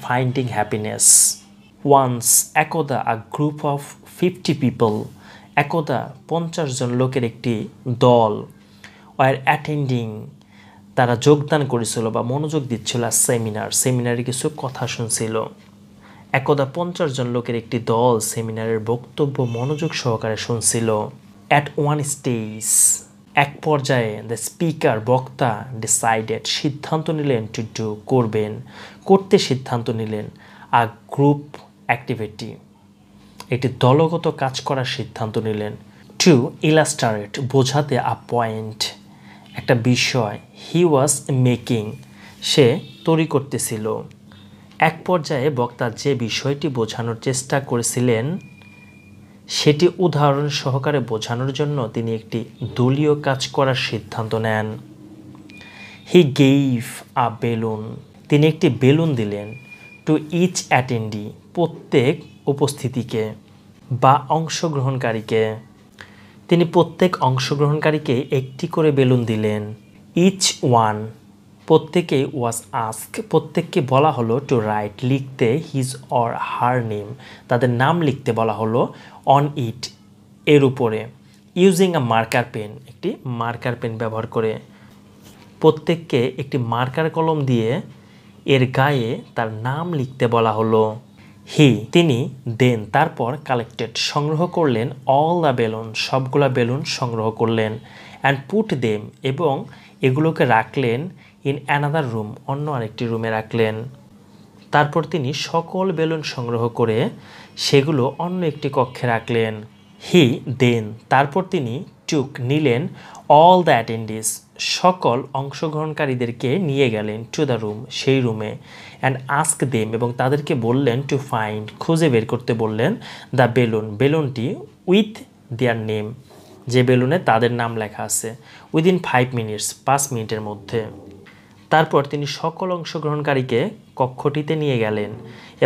finding happiness. Once একদা a group of 50 people, একদা 50 জন লোকের একটি দল were attending, তারা যোগদান করেছিল বা মনোযোগ দিচ্ছিল সেমিনারে কিছু কথা শুনছিল। একদা 50 জন লোকের একটি দল সেমিনারের বক্তব্য মনোযোগ সহকারে শুনছিল। At one stage, এক পর্যায়ে দ্য স্পিকার বক্তা ডিসাইডেড সিদ্ধান্ত নিলেন করতে সিদ্ধান্ত নিলেন আ গ্রুপ অ্যাক্টিভিটি, একটি দলগত কাজ করার সিদ্ধান্ত নিলেন। টু ইলাস্ট্রেট বোঝাতে আ পয়েন্ট, একটা বিষয়। হি ওয়াজ মেকিং, সে তৈরি করতেছিল। এক পর্যায়ে বক্তা যে বিষয়টি বোঝানোর চেষ্টা করেছিলেন সেটি উদাহরণ সহকারে বোঝানোর জন্য তিনি একটি দলীয় কাজ করার সিদ্ধান্ত নেন। হি গেইভ আ বেলুন, তিনি একটি বেলুন দিলেন। টু ইচ অ্যাটেন্ডি, প্রত্যেক উপস্থিতিকে বা অংশগ্রহণকারীকে, তিনি প্রত্যেক অংশগ্রহণকারীকে একটি করে বেলুন দিলেন। ইচ ওয়ান, প্রত্যেকেই ওয়াজ আস্ক, প্রত্যেককে বলা হলো টু রাইট, লিখতে হিজ অর হার নেম, তাদের নাম লিখতে বলা হলো অন ইট, এর উপরে। ইউজিং আ মার্কার পেন, একটি মার্কার পেন ব্যবহার করে। প্রত্যেককে একটি মার্কার কলম দিয়ে এর গায়ে তার নাম লিখতে বলা হলো। হি, তিনি দেন, তারপর কালেক্টেড, সংগ্রহ করলেন অল দ্য বেলুন, সবগুলা বেলুন সংগ্রহ করলেন। অ্যান্ড পুট দেম, এবং এগুলোকে রাখলেন ইন অ্যানাদার রুম, অন্য আরেকটি রুমে রাখলেন। তারপর তিনি সকল বেলুন সংগ্রহ করে সেগুলো অন্য একটি কক্ষে রাখলেন। হি দেন, তারপর তিনি টুক, নিলেন অল দ্য অ্যাটেন্ডিস, সকল অংশগ্রহণকারীদেরকে নিয়ে গেলেন টু দ্য রুম, সেই রুমে। অ্যান্ড আস্ক দেম, এবং তাদেরকে বললেন টু ফাইন্ড, খুঁজে বের করতে বললেন দ্য বেলুন, বেলুনটি উইথ দেয়ার নেম, যে বেলুনে তাদের নাম লেখা আছে। উইদিন 5 মিনিটস, 5 মিনিটের মধ্যে। তারপর তিনি সকল অংশগ্রহণকারীকে কক্ষটিতে নিয়ে গেলেন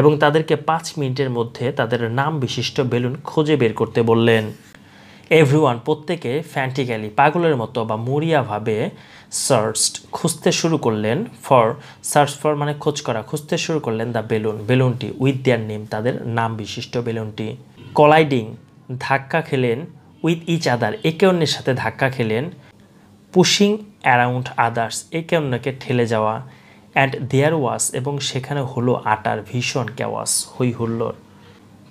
এবং তাদেরকে 5 মিনিটের মধ্যে তাদের নাম বিশিষ্ট বেলুন খুঁজে বের করতে বললেন। এভরিওয়ান, প্রত্যেকে ফ্যান্টিক্যালি, পাগলের মতো বা মরিয়াভাবে সার্চড, খুঁজতে শুরু করলেন। সার্চ ফর মানে খোঁজ করা, খুঁজতে শুরু করলেন দ্য বেলুন, বেলুনটি, উইথ দেয়ার নেম, তাদের নাম বিশিষ্ট বেলুনটি। কলাইডিং, ধাক্কা খেলেন। উইথ ইচ আদার, একে অন্যের সাথে ধাক্কা খেলেন। পুশিং অ্যারাউন্ড আদার্স, একে অন্যকে ঠেলে যাওয়া। অ্যান্ড দেয়ার ওয়াজ, এবং সেখানে হলো আটার ভীষণ কেওয়াস, হই হুল্লোড়।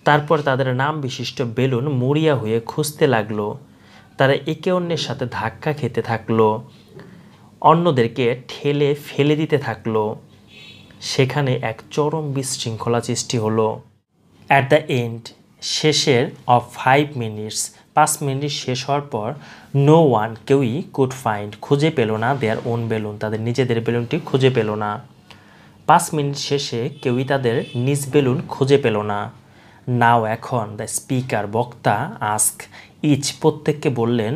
তারপর তাদের নাম বিশিষ্ট বেলুন মরিয়া হয়ে খুঁজতে লাগলো। তারা একে অন্যের সাথে ধাক্কা খেতে থাকলো, অন্যদেরকে ঠেলে ফেলে দিতে থাকলো। সেখানে এক চরম বিশৃঙ্খলা সৃষ্টি হলো। অ্যাট দ্য এন্ড, শেষের অফ 5 মিনিটস, 5 মিনিট শেষ হওয়ার পর, নো ওয়ান, কেউই কুড ফাইন্ড, খুঁজে পেল না দেয়ার ওন বেলুন, তাদের নিজেদের বেলুনটি খুঁজে পেল না। 5 মিনিট শেষে কেউই তাদের নিজ বেলুন খুঁজে পেল না। নাও, এখন, দ্য স্পিকার বক্তা আস্ক ইচ, প্রত্যেককে বললেন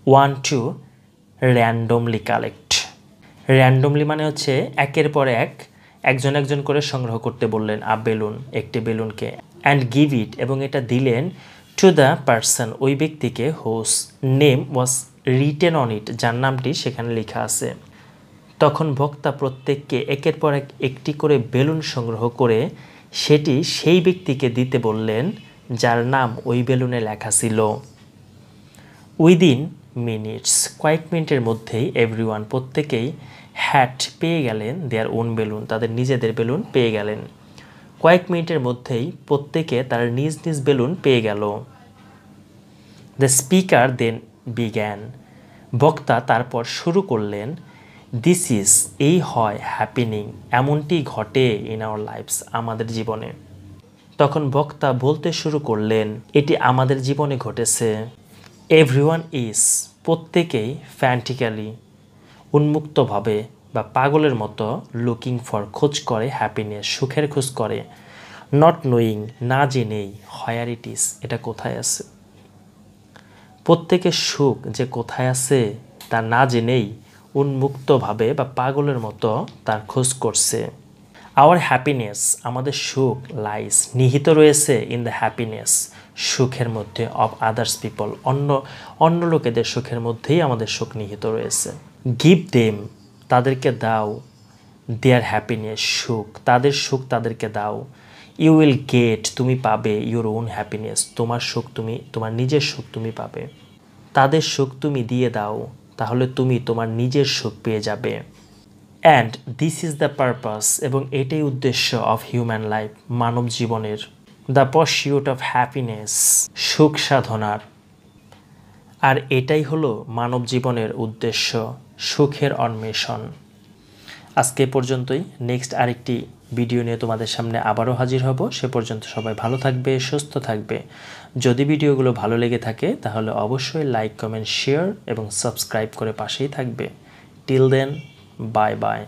one to randomly collect. Randomly মানে হচ্ছে একের পর এক, একজন একজন করে সংগ্রহ করতে বললেন আ বেলুন, একটি বেলুনকে। অ্যান্ড গিভ ইট, এবং এটা দিলেন টু দ্য পারসন, ওই ব্যক্তিকে, whose name was written on it, যার নামটি সেখানে লেখা আছে। তখন বক্তা প্রত্যেককে একের পর এক একটি করে বেলুন সংগ্রহ করে সেটি সেই ব্যক্তিকে দিতে বললেন যার নাম ওই বেলুনে লেখা ছিল। উইদিন মিনিটস, কয়েক মিনিটের মধ্যেই, এভরিওয়ান, প্রত্যেকেই, হ্যাড, পেয়ে গেলেন দেয়ার ওন বেলুন, তাদের নিজেদের বেলুন পেয়ে গেলেন। কয়েক মিনিটের মধ্যেই প্রত্যেকে তার নিজ নিজ বেলুন পেয়ে গেল। দ্য স্পিকার দেন বিগ্যান, বক্তা তারপর শুরু করলেন। দিস ইজ, এই হয়, হ্যাপেনিং, এমনটি ঘটে ইন আওয়ার লাইফস, আমাদের জীবনে। তখন বক্তা বলতে শুরু করলেন, এটি আমাদের জীবনে ঘটেছে। এভরিওয়ান ইজ, প্রত্যেকেই, ফ্যান্টিক্যালি, উন্মুক্তভাবে বা পাগলের মতো, লুকিং ফর, খোঁজ করে, হ্যাপিনেস, সুখের খোঁজ করে। নট নোয়িং, না জেনেই, হোয়ার ইট ইজ, এটা কোথায় আছে। প্রত্যেকের সুখ যে কোথায় আছে তা না জেনেই উন্মুক্তভাবে বা পাগলের মতো তার খোঁজ করছে। আওয়ার হ্যাপিনেস, আমাদের সুখ, লাইস, নিহিত রয়েছে ইন দ্য হ্যাপিনেস, সুখের মধ্যে, অফ আদার্স পিপল, অন্য লোকেদের সুখের মধ্যেই আমাদের সুখ নিহিত রয়েছে। গিভ দেম, তাদেরকে দাও, দেয়ার হ্যাপিনেস, সুখ, তাদের সুখ তাদেরকে দাও। ইউ উইল গেট, তুমি পাবে, ইউর ওন হ্যাপিনেস, তোমার সুখ তুমি, তোমার নিজের সুখ তুমি পাবে। তাদের সুখ তুমি দিয়ে দাও, তাহলে তুমি তোমার নিজের সুখ পেয়ে যাবে। And this is the purpose, এবং এটাই উদ্দেশ্য অফ হিউম্যান লাইফ, মানব জীবনের। দ্য পারসিউট অফ হ্যাপিনেস, সুখ সাধনার। আর এটাই হলো মানব জীবনের উদ্দেশ্য, সুখের অন্বেষণ। আজকে পর্যন্তই। নেক্সট আরেকটি ভিডিও নিয়ে তোমাদের সামনে আবারও হাজির হব। সে পর্যন্ত সবাই ভালো থাকবে, সুস্থ থাকবে। যদি ভিডিওগুলো ভালো লেগে থাকে তাহলে অবশ্যই লাইক, কমেন্ট, শেয়ার এবং সাবস্ক্রাইব করে পাশেই থাকবে। Till then, bye by.